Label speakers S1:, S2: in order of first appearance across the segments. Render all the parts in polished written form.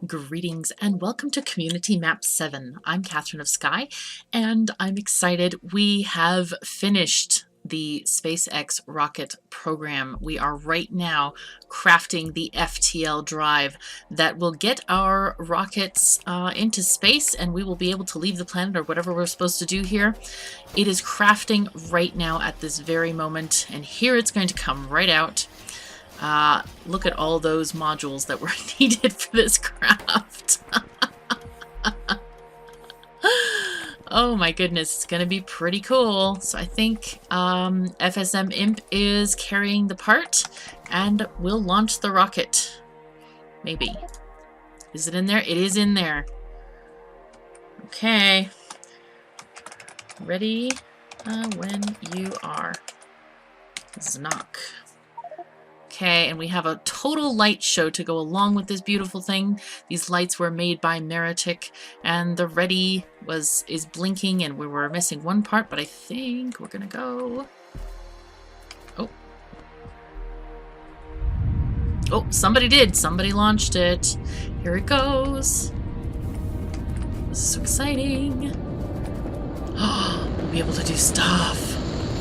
S1: Greetings and welcome to Community Map 7. I'm KatherineOfSky and I'm excited. We have finished the SpaceX rocket program. We are right now crafting the FTL drive that will get our rockets into space, and we will be able to leave the planet or whatever we're supposed to do here. It is crafting right now at this very moment, and here it's going to come right out. Look at all those modules that were needed for this craft. Oh my goodness, it's gonna be pretty cool. So I think FSM Imp is carrying the part, and we'll launch the rocket. Maybe. Is it in there? It is in there. Okay. Ready when you are. Knock. Okay, and we have a total light show to go along with this beautiful thing. These lights were made by Meritic, and the ready is blinking, and we were missing one part, but I think we're gonna go. Oh, somebody did. Somebody launched it. Here it goes. This is so exciting. Oh, we'll be able to do stuff.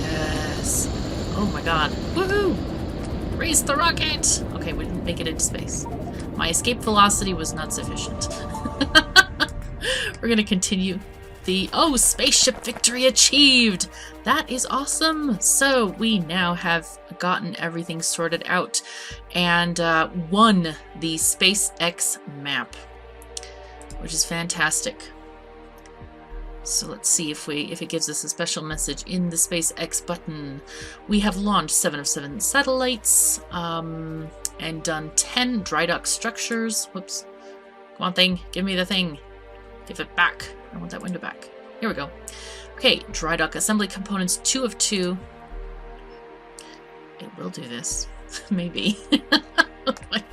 S1: Yes. Oh my god. Woohoo! Raise the rocket! Okay, we didn't make it into space. My escape velocity was not sufficient. We're gonna continue the... Oh, spaceship victory achieved! That is awesome! So, we now have gotten everything sorted out and won the SpaceX map, which is fantastic. So let's see if it gives us a special message in the SpaceX button. We have launched 7 of 7 satellites and done 10 dry dock structures. Whoops. Come on, thing. Give me the thing. Give it back. I want that window back. Here we go. Okay, dry dock assembly components 2 of 2. It will do this. Maybe. Oh my god.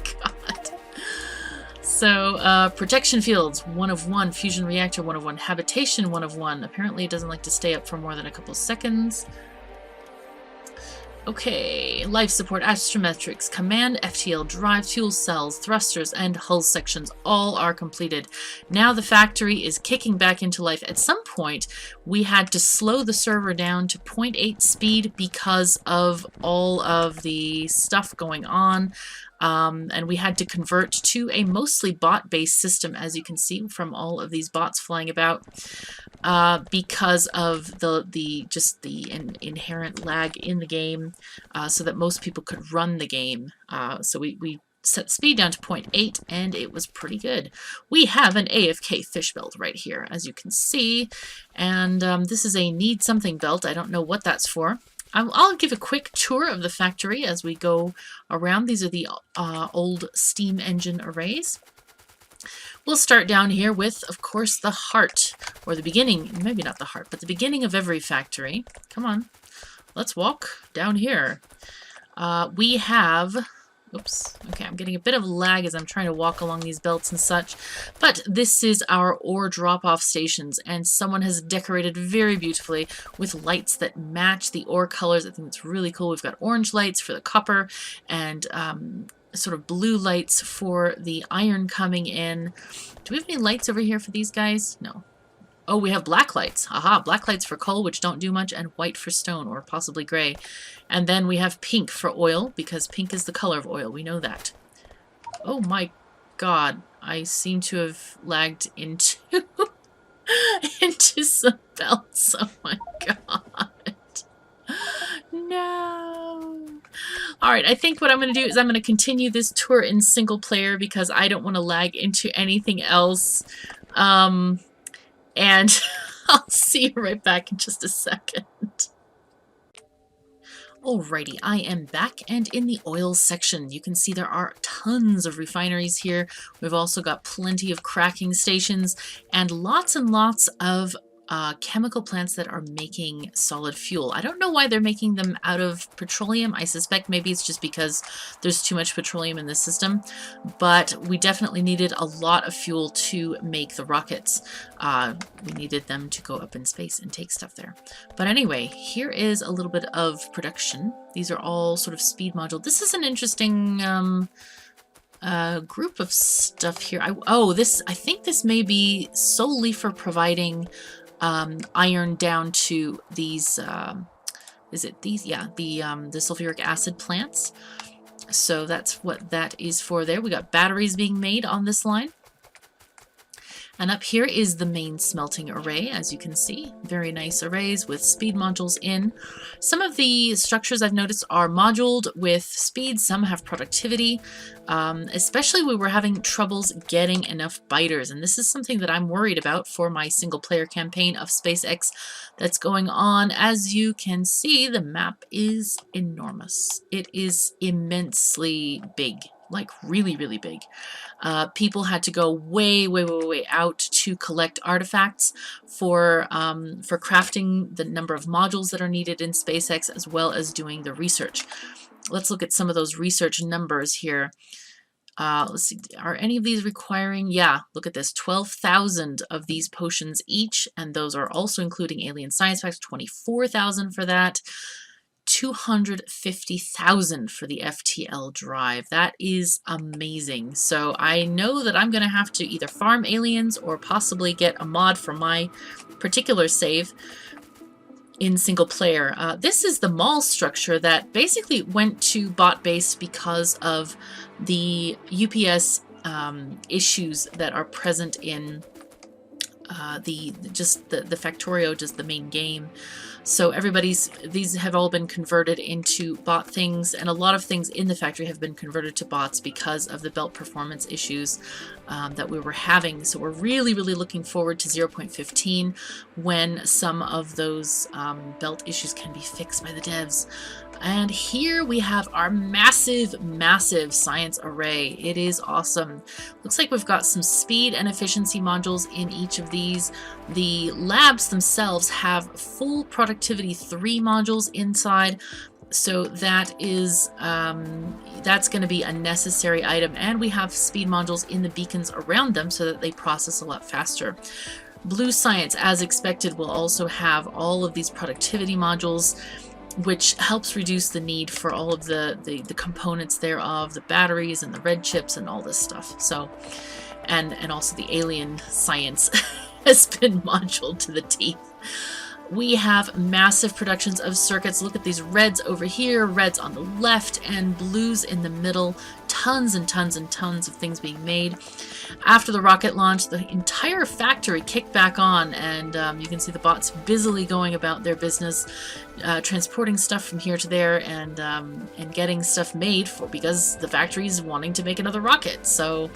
S1: So, protection fields, 1 of 1. Fusion reactor, 1 of 1. Habitation, 1 of 1. Apparently it doesn't like to stay up for more than a couple seconds. Okay, life support, astrometrics, command, FTL drive, fuel cells, thrusters, and hull sections all are completed. Now the factory is kicking back into life. At some point, we had to slow the server down to 0.8 speed because of all of the stuff going on. And we had to convert to a mostly bot-based system, as you can see from all of these bots flying about, because of the inherent lag in the game, so that most people could run the game. So we set speed down to 0.8, and it was pretty good. We have an AFK fish belt right here, as you can see, and this is a need something belt. I don't know what that's for. I'll give a quick tour of the factory as we go around. These are the old steam engine arrays. We'll start down here with, of course, the heart, or the beginning, maybe not the heart, but the beginning of every factory. Come on, let's walk down here. We have... Oops. Okay, I'm getting a bit of lag as I'm trying to walk along these belts and such. But this is our ore drop-off stations, and someone has decorated very beautifully with lights that match the ore colors. I think it's really cool. We've got orange lights for the copper and sort of blue lights for the iron coming in. Do we have any lights over here for these guys? No. Oh, we have black lights. Aha, black lights for coal, which don't do much, and white for stone, or possibly gray. And then we have pink for oil, because pink is the color of oil. We know that. Oh my god. I seem to have lagged into, into some belts. Oh my god. No. Alright, I think what I'm going to do is I'm going to continue this tour in single player, because I don't want to lag into anything else. And I'll see you right back in just a second. Alrighty, I am back, and in the oil section, you can see there are tons of refineries here. We've also got plenty of cracking stations and lots of chemical plants that are making solid fuel. I don't know why they're making them out of petroleum. I suspect maybe it's just because there's too much petroleum in the system, but we definitely needed a lot of fuel to make the rockets. We needed them to go up in space and take stuff there. But anyway, here is a little bit of production. These are all sort of speed module. This is an interesting a group of stuff here. I think this may be solely for providing iron down to these, is it these? Yeah, the sulfuric acid plants. So that's what that is for there. We got batteries being made on this line. And up here is the main smelting array, as you can see. Very nice arrays with speed modules in. Some of the structures I've noticed are moduled with speed, some have productivity. Especially we were having troubles getting enough biters, and this is something that I'm worried about for my single player campaign of SpaceX that's going on. As you can see, the map is enormous. It is immensely big, like really, really big. People had to go way, way, way, way out to collect artifacts for crafting the number of modules that are needed in SpaceX, as well as doing the research. Let's look at some of those research numbers here. Let's see, are any of these requiring? Yeah, look at this, 12,000 of these potions each, and those are also including alien science facts, 24,000 for that. 250,000 for the FTL drive. That is amazing. So I know that I'm going to have to either farm aliens or possibly get a mod for my particular save in single player. This is the mall structure that basically went to bot base because of the UPS issues that are present in the Factorio, just the main game. So these have all been converted into bot things, and a lot of things in the factory have been converted to bots because of the belt performance issues that we were having. So we're really, really looking forward to 0.15 when some of those belt issues can be fixed by the devs. And here we have our massive, massive science array. It is awesome. Looks like we've got some speed and efficiency modules in each of these. The labs themselves have full productivity 3 modules inside. So that is that's going to be a necessary item. And we have speed modules in the beacons around them so that they process a lot faster. Blue science, as expected, will also have all of these productivity modules, which helps reduce the need for all of the components thereof, the batteries and the red chips and all this stuff. So, and also the alien science has been moduled to the teeth. We have massive productions of circuits. Look at these reds over here, reds on the left, and blues in the middle. Tons and tons and tons of things being made. After the rocket launch, the entire factory kicked back on, and you can see the bots busily going about their business, transporting stuff from here to there, and getting stuff made because the factory is wanting to make another rocket. So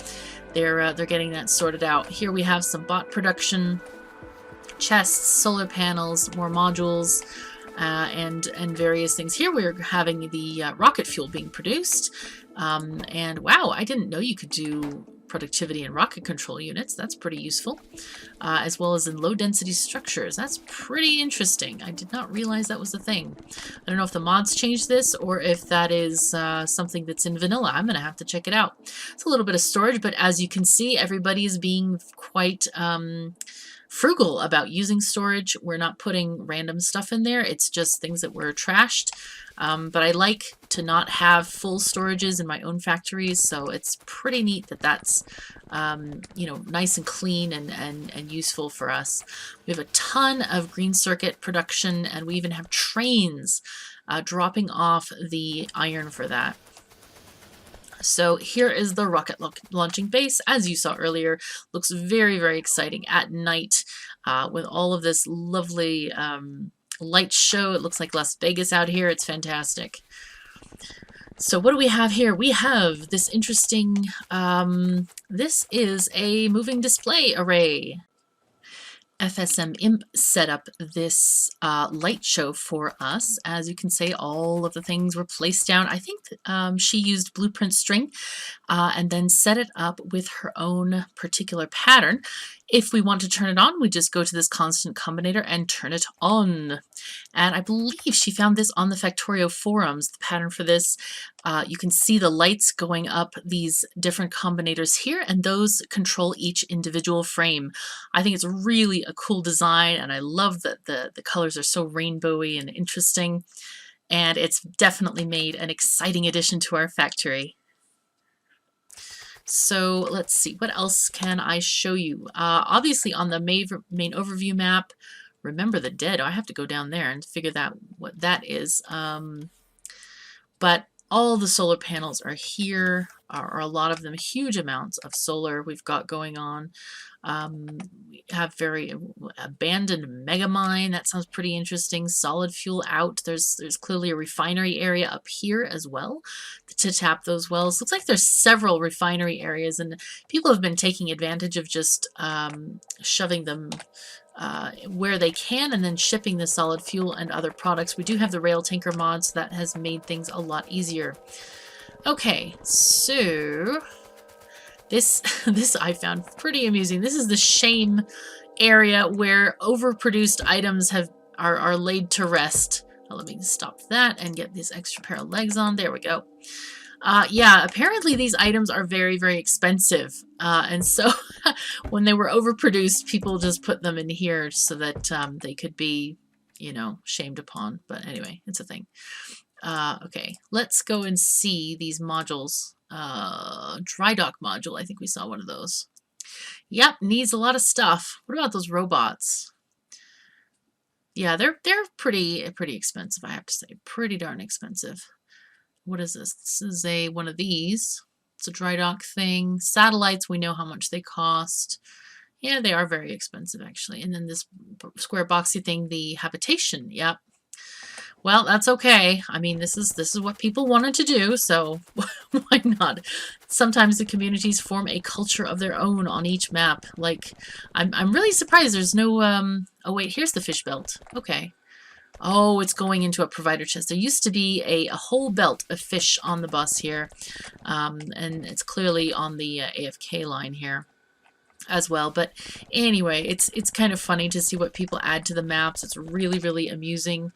S1: they're getting that sorted out. Here we have some bot production. Chests, solar panels, more modules, and various things. Here we're having the rocket fuel being produced, and wow, I didn't know you could do productivity in rocket control units. That's pretty useful, as well as in low density structures. That's pretty interesting. I did not realize that was a thing. I don't know if the mods changed this or if that is something that's in vanilla. I'm gonna have to check it out. It's a little bit of storage, but as you can see, everybody is being quite frugal about using storage. We're not putting random stuff in there. It's just things that were trashed. But I like to not have full storages in my own factories, so it's pretty neat that that's you know, nice and clean and useful for us. We have a ton of green circuit production, and we even have trains dropping off the iron for that. So here is the rocket launching base. As you saw earlier, looks very, very exciting at night with all of this lovely light show. It looks like Las Vegas out here. It's fantastic. So what do we have here? We have this interesting, this is a moving display array. FSM Imp set up this light show for us. As you can see, all of the things were placed down. I think she used blueprint string and then set it up with her own particular pattern. If we want to turn it on, we just go to this constant combinator and turn it on. And I believe she found this on the Factorio forums, the pattern for this. You can see the lights going up these different combinators here, and those control each individual frame. I think it's really a cool design, and I love that the colors are so rainbowy and interesting. And it's definitely made an exciting addition to our factory. So let's see, what else can I show you? Obviously on the main overview map, remember the dead. I have to go down there and figure out what that is. But all the solar panels are here, are a lot of them huge amounts of solar we've got going on. We have very abandoned mega mine. That sounds pretty interesting. Solid fuel out. There's clearly a refinery area up here as well to tap those wells. Looks like there's several refinery areas, and people have been taking advantage of just shoving them where they can and then shipping the solid fuel and other products. We do have the rail tanker mod, so that has made things a lot easier. Okay, so this I found pretty amusing. This is the shame area where overproduced items are laid to rest. Let me stop that and get this extra pair of legs on. There we go. Yeah, apparently these items are very, very expensive. And so when they were overproduced, people just put them in here so that they could be, you know, shamed upon. But anyway, it's a thing. Okay, let's go and see these modules. Dry dock module, I think we saw one of those. Yep, needs a lot of stuff. What about those robots? Yeah, they're pretty expensive, I have to say. Pretty darn expensive. What is this? This is one of these. It's a dry dock thing. Satellites, we know how much they cost. Yeah, they are very expensive, actually. And then this square boxy thing, the habitation. Yep. Well, that's okay. I mean, this is what people wanted to do, so why not? Sometimes the communities form a culture of their own on each map. Like, I'm really surprised there's no oh wait, here's the fish belt. Okay. Oh, it's going into a provider chest. There used to be a whole belt of fish on the bus here, and it's clearly on the AFK line here as well. But anyway, it's kind of funny to see what people add to the maps. It's really, really amusing.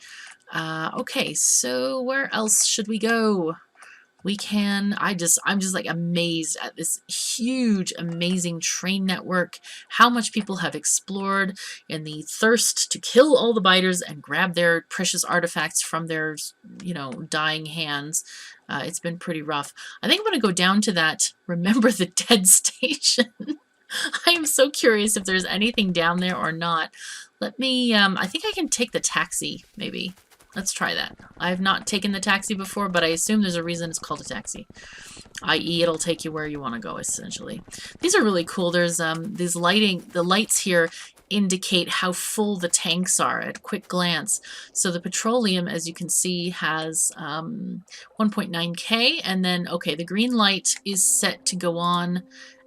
S1: Okay, so where else should we go? We can, I'm just like amazed at this huge, amazing train network, how much people have explored in the thirst to kill all the biters and grab their precious artifacts from their, you know, dying hands. It's been pretty rough. I think I'm going to go down to that Remember the Dead station. I am so curious if there's anything down there or not. Let me, I think I can take the taxi, maybe. Let's try that. I have not taken the taxi before, but I assume there's a reason it's called a taxi. I.e., it'll take you where you want to go, essentially. These are really cool. There's these the lights here indicate how full the tanks are at quick glance. So the petroleum, as you can see, has 1.9K, and then, okay, the green light is set to go on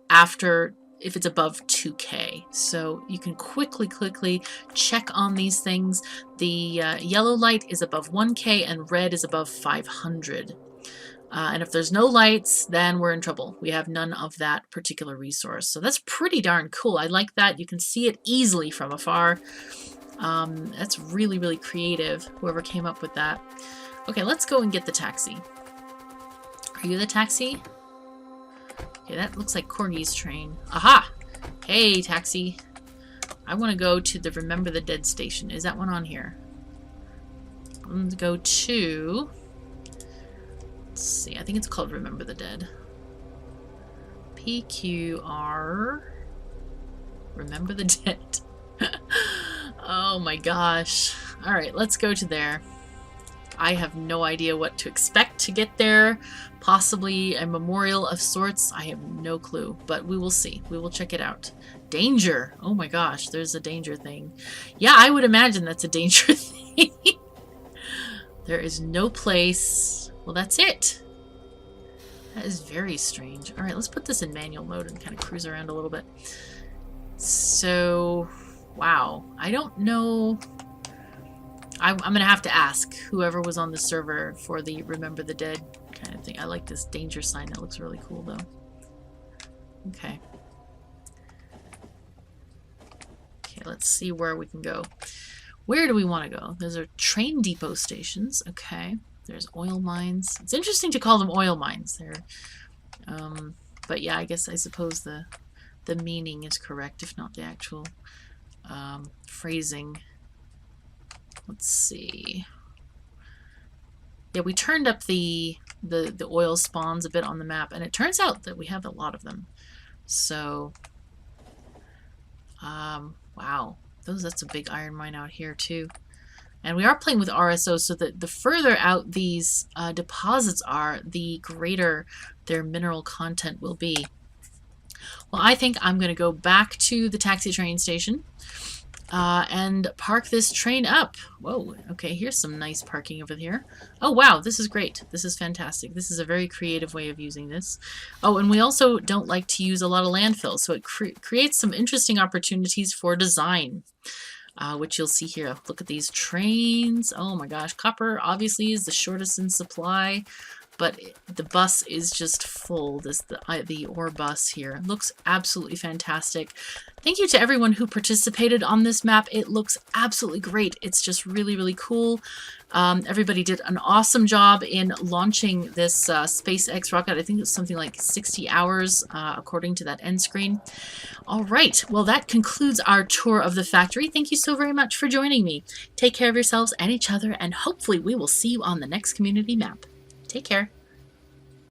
S1: after if it's above 2K. So you can quickly check on these things. The yellow light is above 1K and red is above 500. And if there's no lights, then we're in trouble. We have none of that particular resource. So that's pretty darn cool. I like that. You can see it easily from afar. That's really, really creative, whoever came up with that. Okay, let's go and get the taxi. Are you the taxi? Okay, that looks like Corgi's train. Aha! Hey, taxi. I want to go to the Remember the Dead station. Is that one on here? Let's go to... Let's see. I think it's called Remember the Dead. PQR... Remember the Dead. Oh my gosh. Alright, let's go to there. I have no idea what to expect to get there. Possibly a memorial of sorts. I have no clue, but we will see. We will check it out. Danger. Oh my gosh, there's a danger thing. Yeah, I would imagine that's a danger thing. There is no place. Well, that's it. That is very strange. All right, let's put this in manual mode and kind of cruise around a little bit. So, wow. I don't know... I'm going to have to ask whoever was on the server for the Remember the Dead kind of thing. I like this danger sign. That looks really cool, though. Okay. Okay, let's see where we can go. Where do we want to go? Those are train depot stations. Okay. There's oil mines. It's interesting to call them oil mines. But yeah, I suppose the meaning is correct, if not the actual phrasing. Let's see. Yeah, we turned up the oil spawns a bit on the map, and it turns out that we have a lot of them. So, wow, that's a big iron mine out here too. And we are playing with RSO, so that the further out these deposits are, the greater their mineral content will be. Well, I think I'm going to go back to the taxi train station and park this train up. Whoa, okay, here's some nice parking over here. Oh, wow, this is great. This is fantastic. This is a very creative way of using this. Oh, and we also don't like to use a lot of landfill, so it creates some interesting opportunities for design. Which you'll see here. Look at these trains. Oh my gosh, copper obviously is the shortest in supply, but the bus is just full. The ore bus here. It looks absolutely fantastic. Thank you to everyone who participated on this map. It looks absolutely great. It's just really, really cool. Everybody did an awesome job in launching this SpaceX rocket. I think it's something like 60 hours according to that end screen. All right, well, that concludes our tour of the factory. Thank you so very much for joining me. Take care of yourselves and each other, and hopefully we will see you on the next community map. Take care.